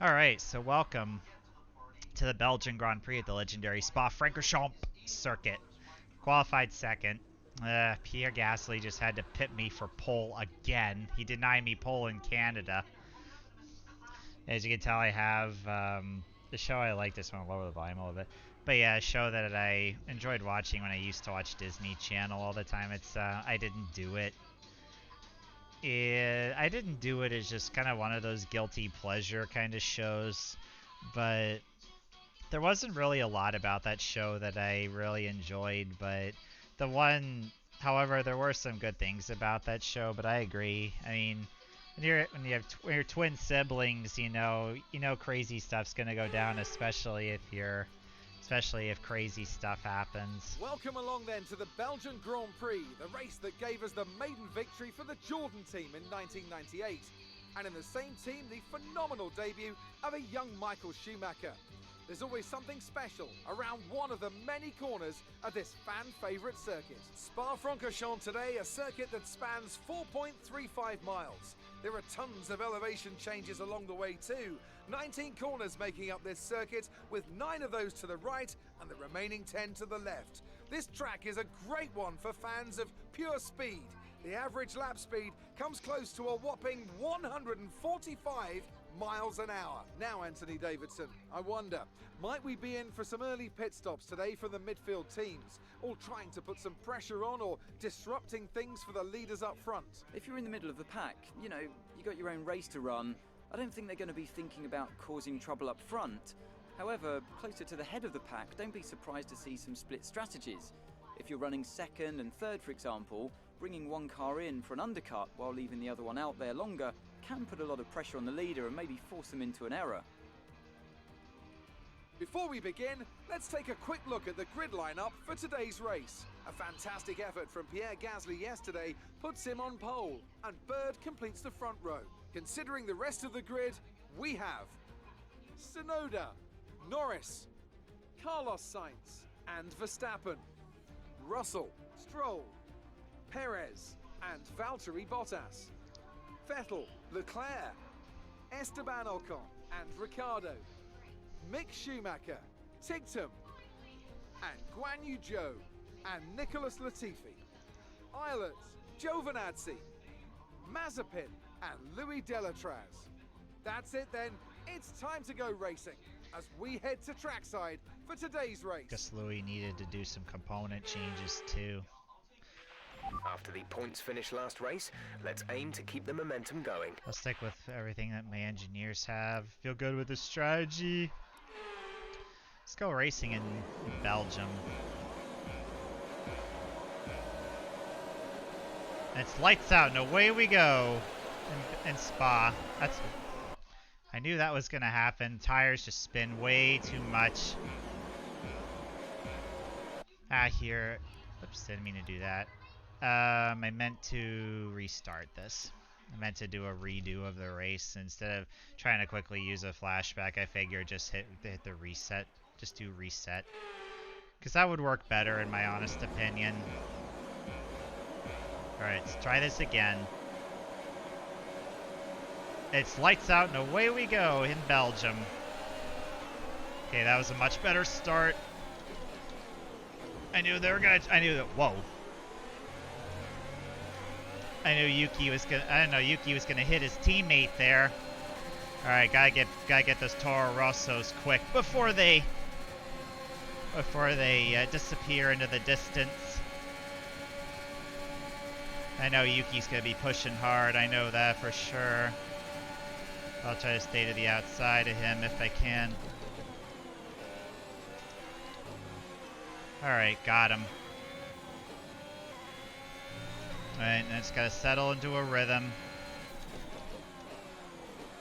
Alright, so welcome to the Belgian Grand Prix at the legendary Spa-Francorchamps circuit. Qualified second. Pierre Gasly just had to pit me for pole again. He denied me pole in Canada. As you can tell, I have the show I like. This one, I'll lower the volume a little bit. But yeah, a show that I enjoyed watching when I used to watch Disney Channel all the time. It's I didn't do it. I didn't do it as just kind of one of those guilty pleasure kind of shows, but there wasn't really a lot about that show that I really enjoyed. But the one, however, there were some good things about that show. But I agree. I mean, when you're twin siblings, you know crazy stuff's gonna go down, especially if crazy stuff happens. Welcome along then to the Belgian Grand Prix, the race that gave us the maiden victory for the Jordan team in 1998. And in the same team, the phenomenal debut of a young Michael Schumacher. There's always something special around one of the many corners of this fan-favourite circuit. Spa-Francorchamps today, a circuit that spans 4.35 miles. There are tons of elevation changes along the way too. 19 corners making up this circuit, with 9 of those to the right and the remaining 10 to the left. This track is a great one for fans of pure speed. The average lap speed comes close to a whopping 145 miles an hour. Now, Anthony Davidson, I wonder, might we be in for some early pit stops today from the midfield teams, all trying to put some pressure on or disrupting things for the leaders up front? If you're in the middle of the pack, you got your own race to run. I don't think they're going to be thinking about causing trouble up front. However, closer to the head of the pack, don't be surprised to see some split strategies. If you're running second and third, for example, bringing one car in for an undercut while leaving the other one out there longer can put a lot of pressure on the leader and maybe force them into an error. Before we begin, let's take a quick look at the grid lineup for today's race. A fantastic effort from Pierre Gasly yesterday puts him on pole, and Bird completes the front row. Considering the rest of the grid, we have Tsunoda, Norris, Carlos Sainz and Verstappen, Russell, Stroll, Perez and Valtteri Bottas, Vettel, Leclerc, Esteban Ocon and Ricciardo, Mick Schumacher, Tigtum and Guan Yu Zhou and Nicholas Latifi, Eilert, Giovinazzi, Mazepin and Louis Delatraz. That's it then, it's time to go racing as we head to trackside for today's race. Guess Louis needed to do some component changes too. After the points finish last race, let's aim to keep the momentum going. I'll stick with everything that my engineers have. Feel good with the strategy. Let's go racing in Belgium. And it's lights out and away we go in Spa. I knew that was gonna happen. Tires just spin way too much. Here. Oops, didn't mean to do that. I meant to restart this. I meant to do a redo of the race instead of trying to quickly use a flashback. I figured just hit the reset. Just do reset. Because that would work better in my honest opinion. Alright, let's try this again. It's lights out and away we go in Belgium. Okay, that was a much better start. I knew whoa. I didn't know Yuki was gonna hit his teammate there. Alright, gotta get those Toro Rossos quick before they disappear into the distance. I know Yuki's gonna be pushing hard, I know that for sure. I'll try to stay to the outside of him if I can. Alright, got him. Alright, now it's gotta settle into a rhythm.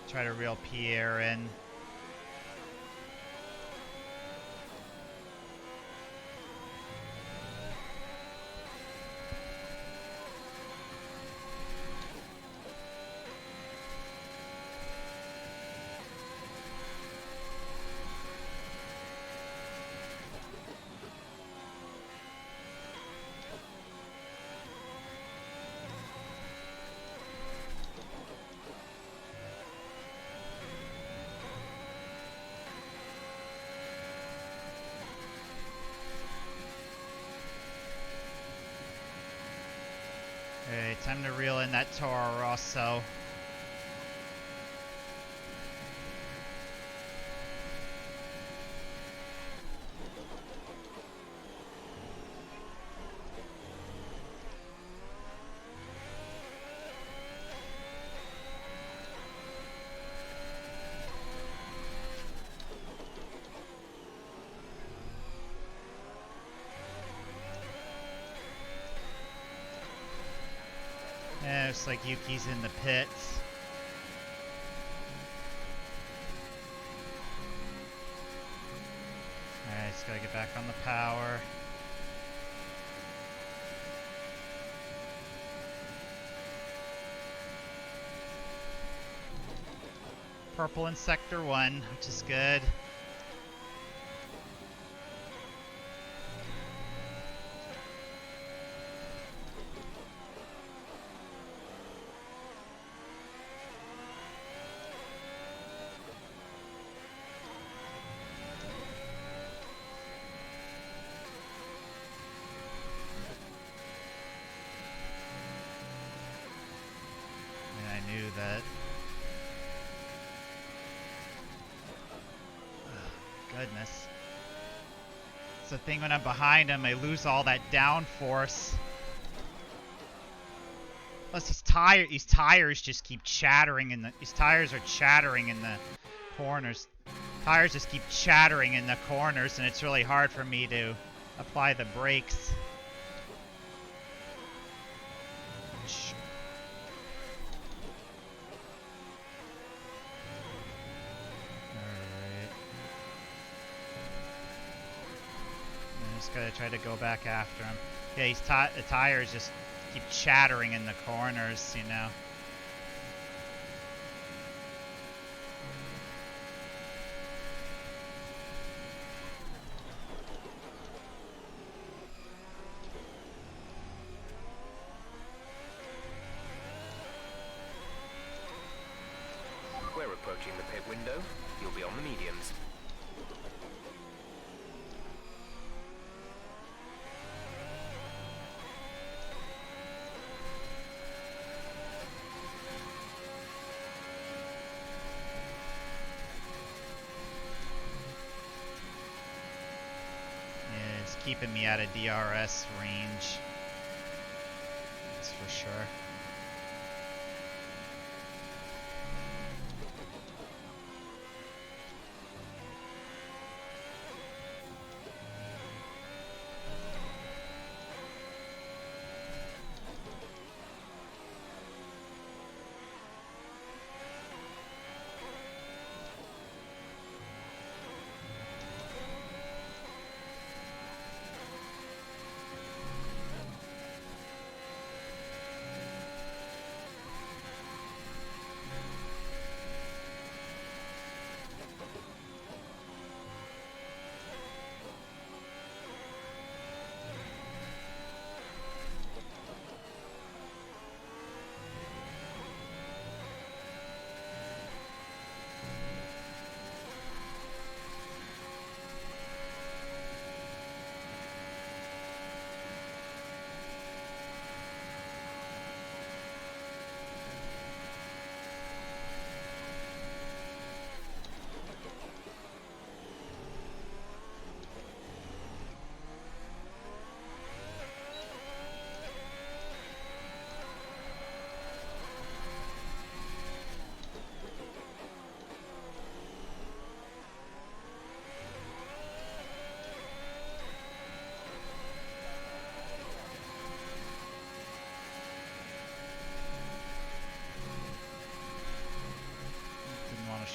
Try to reel Pierre in. Time to reel in that Toro Rosso. Yeah, looks like Yuki's in the pits. Alright, just gotta get back on the power. Purple in Sector 1, which is good. That goodness, it's the thing when I'm behind him, I lose all that downforce. Plus his tires just keep chattering in the his tires are chattering in the corners. Tires just keep chattering in the corners, and it's really hard for me to apply the brakes. Gotta try to go back after him. Yeah, the tires just keep chattering in the corners, you know. We're approaching the pit window. You'll be on the mediums. Keeping me out of DRS range. That's for sure.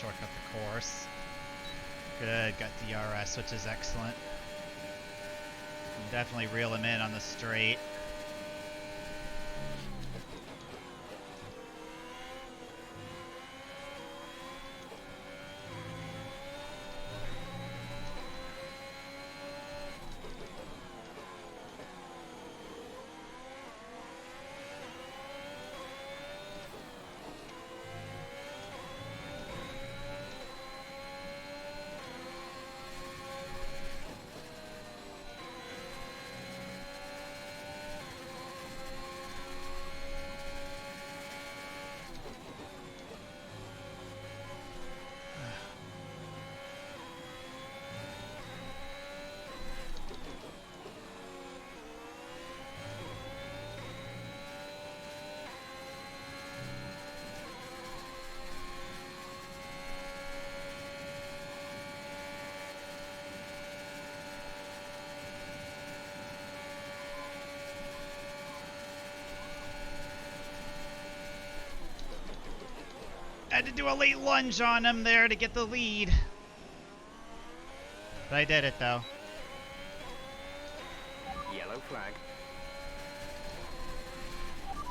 Shortcut the course. Good, got DRS, which is excellent. Can definitely reel him in on the straight. Had to do a late lunge on him there to get the lead. But I did it though. Yellow flag.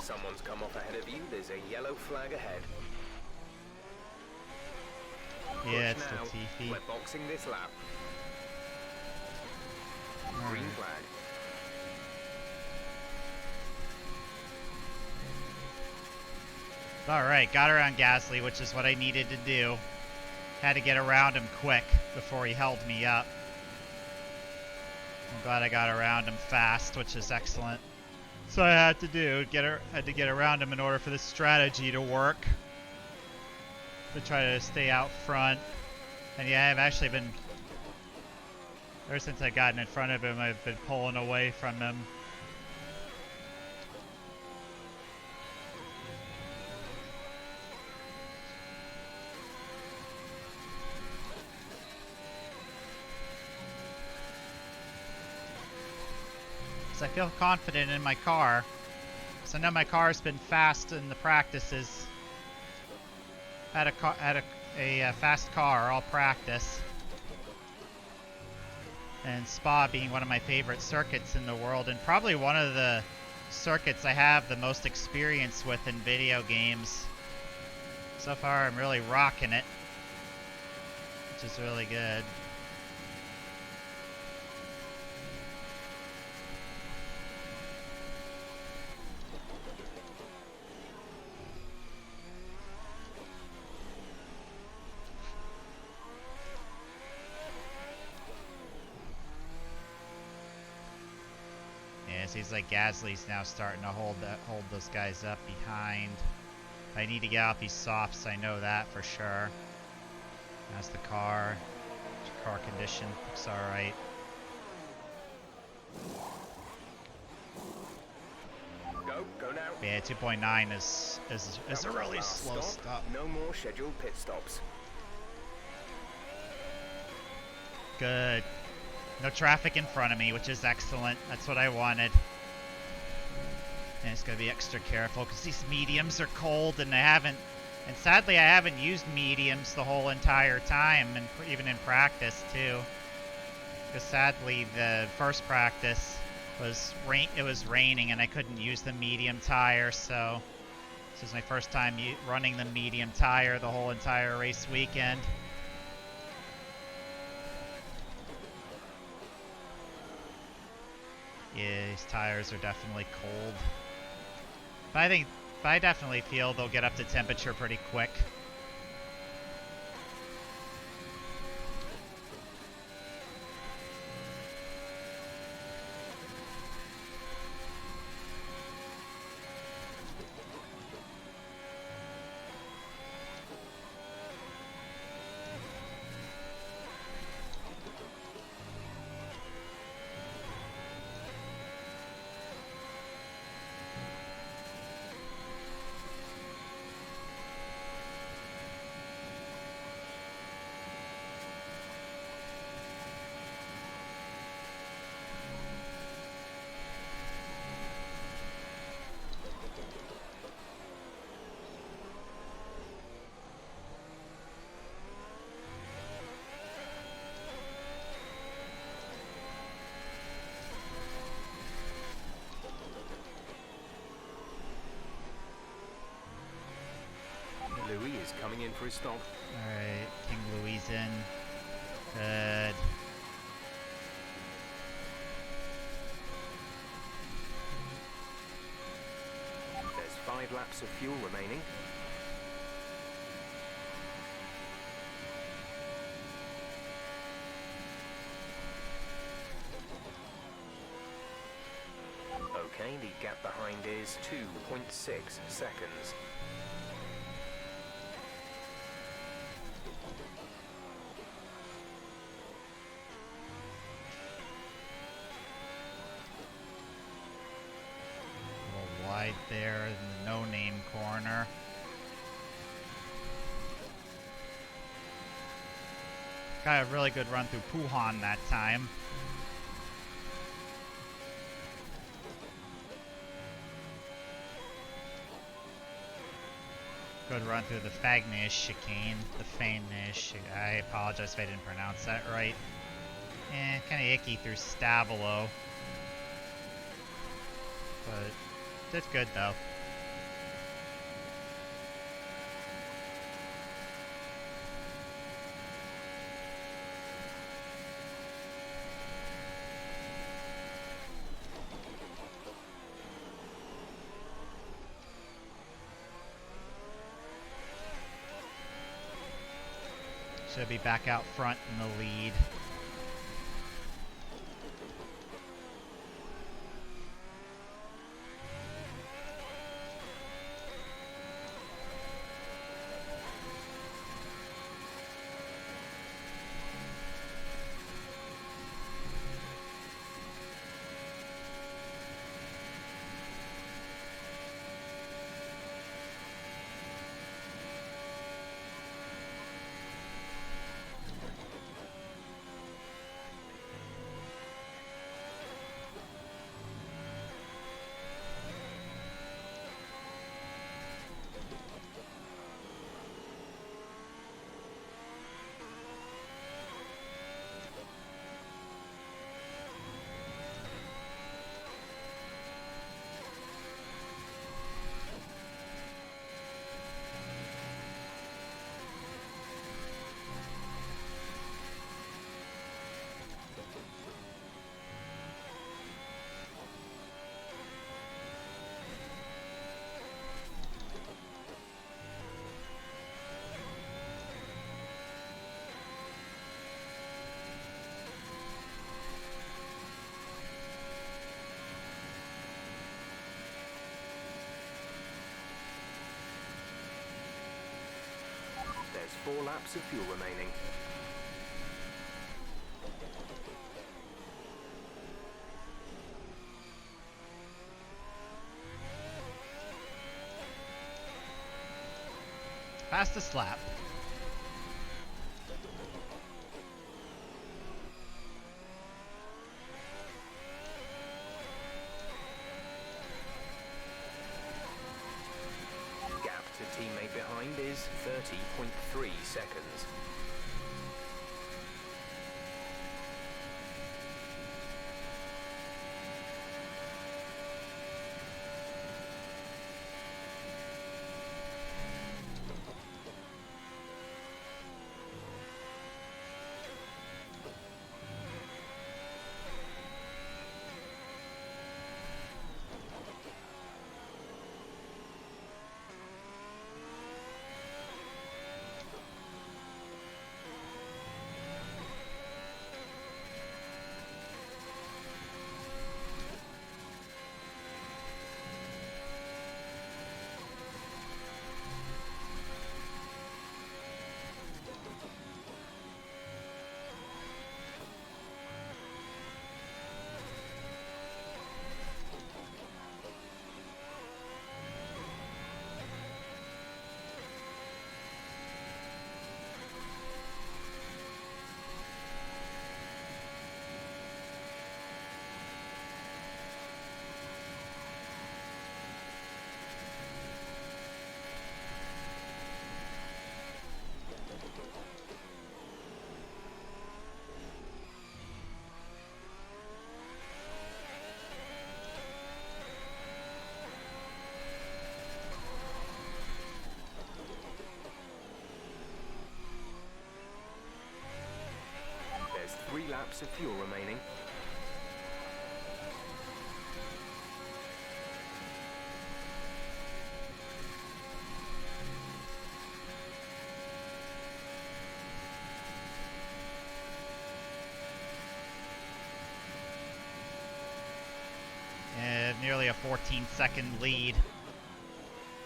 Someone's come off ahead of you. There's a yellow flag ahead. Yeah, it's Push now. Latifi. We're boxing this lap. Green flag. Alright, got around Gasly, which is what I needed to do. Had to get around him quick before he held me up. I'm glad I got around him fast, which is excellent. So I had to get around him in order for this strategy to work. To try to stay out front. And yeah, I've actually been, ever since I've gotten in front of him, I've been pulling away from him. I feel confident in my car. So I know my car's been fast in the practices. Had a fast car all practice. And Spa being one of my favorite circuits in the world, and probably one of the circuits I have the most experience with in video games. So far I'm really rocking it, which is really good. Seems like Gasly's now starting to hold those guys up behind. I need to get off these softs, I know that for sure. That's the car. Car condition looks alright. Go now. Yeah, 2.9 is a really slow stop. No more scheduled pit stops. Good. No traffic in front of me, which is excellent. That's what I wanted. And it's going to be extra careful because these mediums are cold and and sadly I haven't used mediums the whole entire time, and even in practice too. Because sadly the first practice was it was raining and I couldn't use the medium tire, so this is my first time running the medium tire the whole entire race weekend. Yeah, these tires are definitely cold. But I definitely feel they'll get up to temperature pretty quick. Louis is coming in for his stop. Alright, King Louis in. Good. There's 5 laps of fuel remaining. Okay, the gap behind is 2.6 seconds. Wide there in the no-name corner. Got a really good run through Puhan that time. Good run through the Fagnish chicane. The Fagnish. I apologize if I didn't pronounce that right. Kind of icky through Stabilo. But did good though. Should be back out front in the lead. There's 4 laps of fuel remaining. Fastest lap. Gap to teammate behind is 30.3 seconds. There's 3 laps of fuel remaining. Nearly a 14-second lead.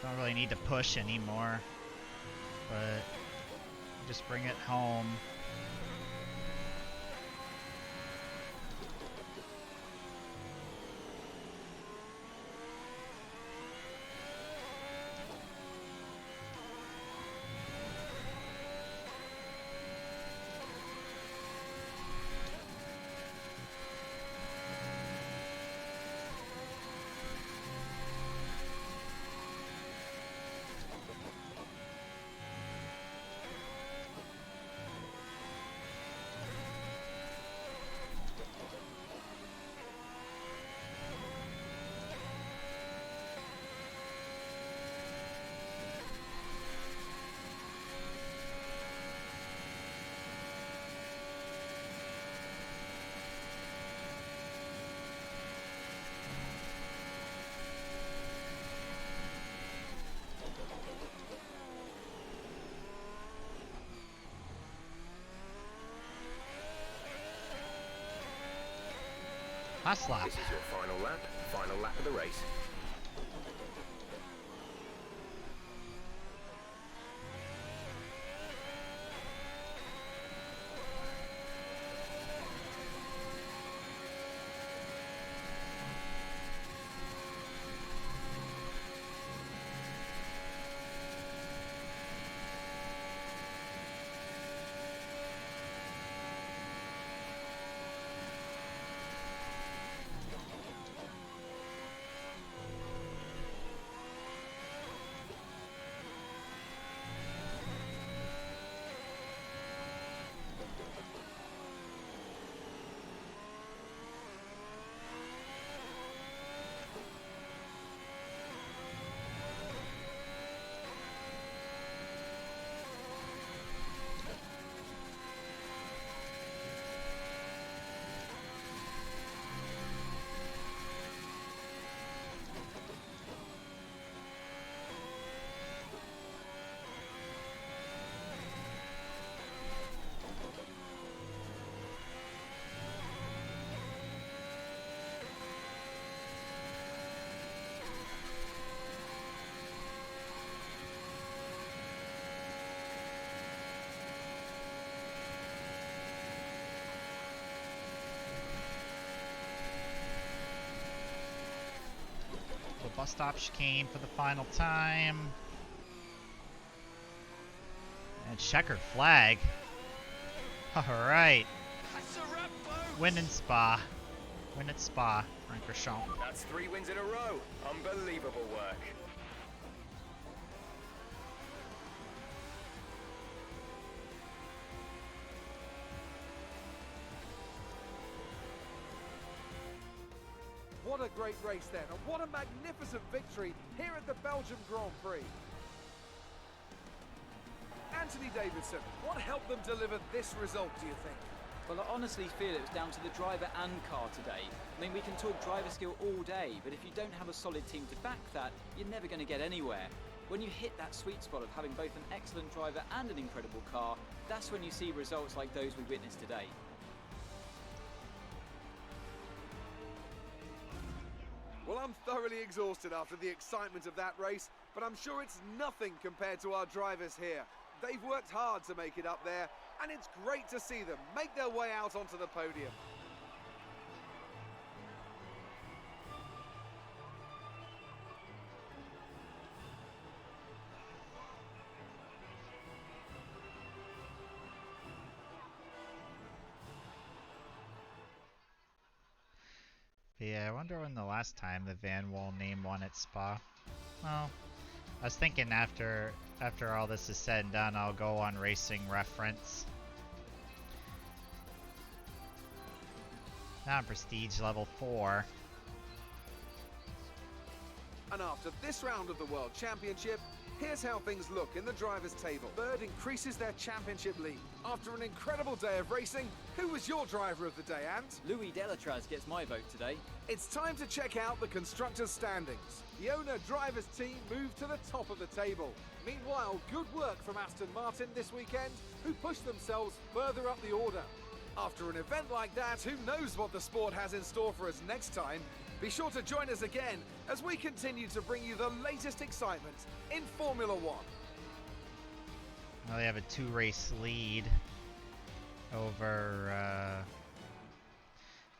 Don't really need to push anymore, but just bring it home. Last lap. This is your final lap of the race. The bus stop chicane for the final time. And checkered flag. Alright. Win in Spa. Win at Spa, Francorchamps. That's 3 wins in a row. Unbelievable work. What a great race then, and what a magnificent victory here at the Belgian Grand Prix. Anthony Davidson, what helped them deliver this result, do you think? Well, I honestly feel it was down to the driver and car today. I mean, we can talk driver skill all day, but if you don't have a solid team to back that, you're never going to get anywhere. When you hit that sweet spot of having both an excellent driver and an incredible car, that's when you see results like those we witnessed today. Well, I'm thoroughly exhausted after the excitement of that race, but I'm sure it's nothing compared to our drivers here. They've worked hard to make it up there, and it's great to see them make their way out onto the podium. Yeah, I wonder when the last time the Van Wall name won at Spa. Well, I was thinking after all this is said and done, I'll go on Racing Reference. Now I'm Prestige level 4. And after this round of the World Championship, here's how things look in the drivers' table. Bird increases their championship lead. After an incredible day of racing, who was your driver of the day, Ant? Louis Delatraz gets my vote today. It's time to check out the constructors' standings. The owner-drivers team moved to the top of the table. Meanwhile, good work from Aston Martin this weekend, who pushed themselves further up the order. After an event like that, who knows what the sport has in store for us next time? Be sure to join us again as we continue to bring you the latest excitement in Formula One. Well, they have a 2-race lead over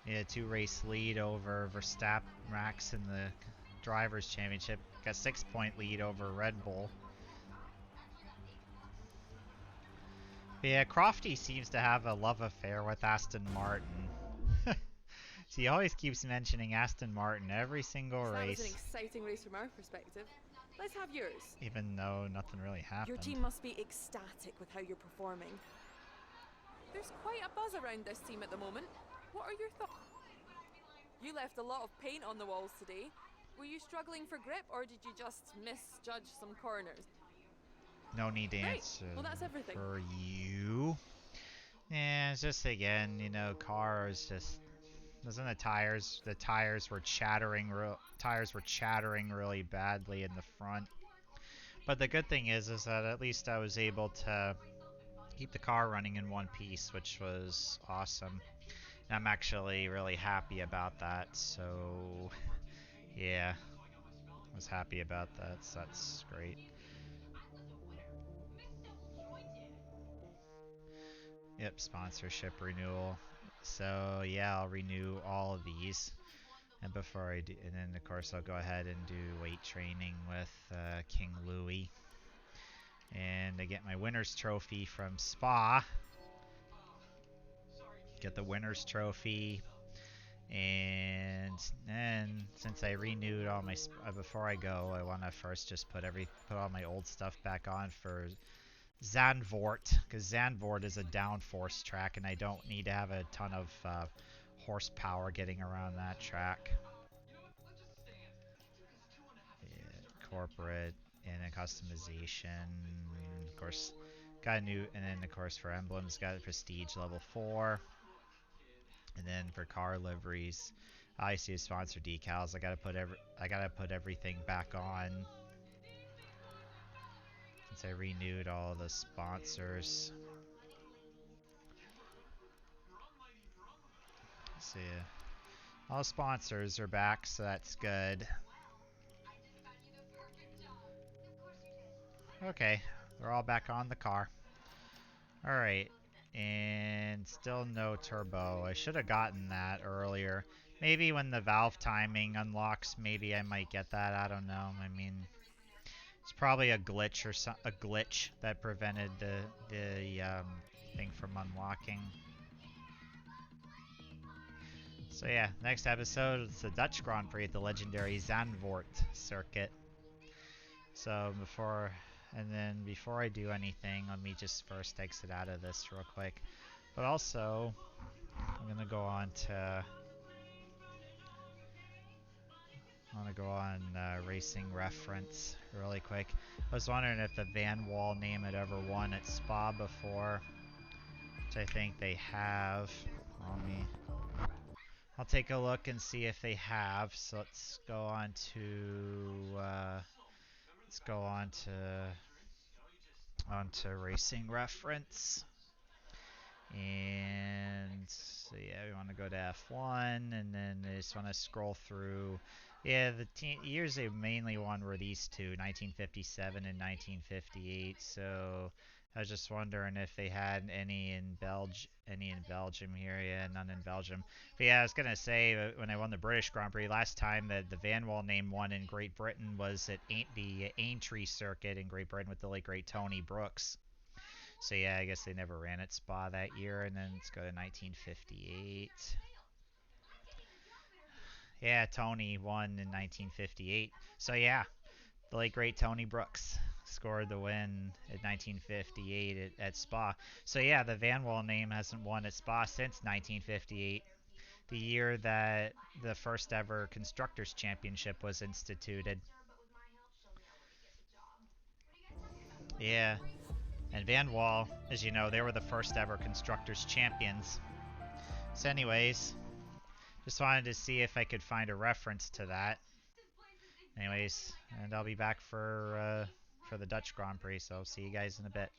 2-race lead over Verstappen, Max in the Drivers' Championship. Got a 6-point lead over Red Bull. But yeah, Crofty seems to have a love affair with Aston Martin. So he always keeps mentioning Aston Martin every single race. That was an exciting race from our perspective. Let's have yours. Even though nothing really happened. Your team must be ecstatic with how you're performing. There's quite a buzz around this team at the moment. What are your thoughts? You left a lot of paint on the walls today. Were you struggling for grip, or did you just misjudge some corners? No need to Great. answer Well, that's everything. for you. Yeah, it's just again, you know, car is just. Wasn't the tires were chattering really badly in the front. But the good thing is that at least I was able to keep the car running in one piece, which was awesome. I'm actually really happy about that. So, yeah, I was happy about that. So that's great. Yep, sponsorship renewal. So yeah, I'll renew all of these. And before I do, and then of course I'll go ahead and do weight training with King Louis. And I get my winner's trophy from Spa. Get the winner's trophy. And then since I renewed all my before I go, I want to first just put all my old stuff back on for Zandvoort, because Zandvoort is a downforce track, and I don't need to have a ton of horsepower getting around that track. Yeah, corporate and then customization, of course, got a new, and then of course for emblems, got a prestige level 4, and then for car liveries, I see sponsor decals. I gotta put everything back on since I renewed all the sponsors. So yeah. All sponsors are back, so that's good. Okay, they're all back on the car. Alright, and still no turbo. I should have gotten that earlier. Maybe when the valve timing unlocks, maybe I might get that. I don't know. I mean, it's probably a glitch or a glitch that prevented the thing from unlocking. So yeah, next episode is the Dutch Grand Prix at the legendary Zandvoort circuit. So before I do anything, let me just first exit out of this real quick. But also, I'm gonna go on Racing Reference really quick. I was wondering if the Van Wall name had ever won at Spa before, which I think they have. I'll take a look and see if they have. So let's go on to Racing Reference. And so yeah, we want to go to F1, and then I just want to scroll through. Yeah, the years they mainly won were these two, 1957 and 1958. So I was just wondering if they had any in Belgium here. Yeah, none in Belgium. But yeah, I was gonna say when I won the British Grand Prix last time, that the Van Wall name won in Great Britain was at the Aintree circuit in Great Britain with the late great Tony Brooks. So yeah, I guess they never ran at Spa that year. And then let's go to 1958. Yeah, Tony won in 1958. So yeah, the late great Tony Brooks scored the win at 1958 at Spa. So yeah, the Van Wall name hasn't won at Spa since 1958, the year that the first ever Constructors' Championship was instituted. Yeah, and Van Wall, as you know, they were the first ever Constructors' Champions. So anyways, just wanted to see if I could find a reference to that. Anyways, and I'll be back for the Dutch Grand Prix, so see you guys in a bit.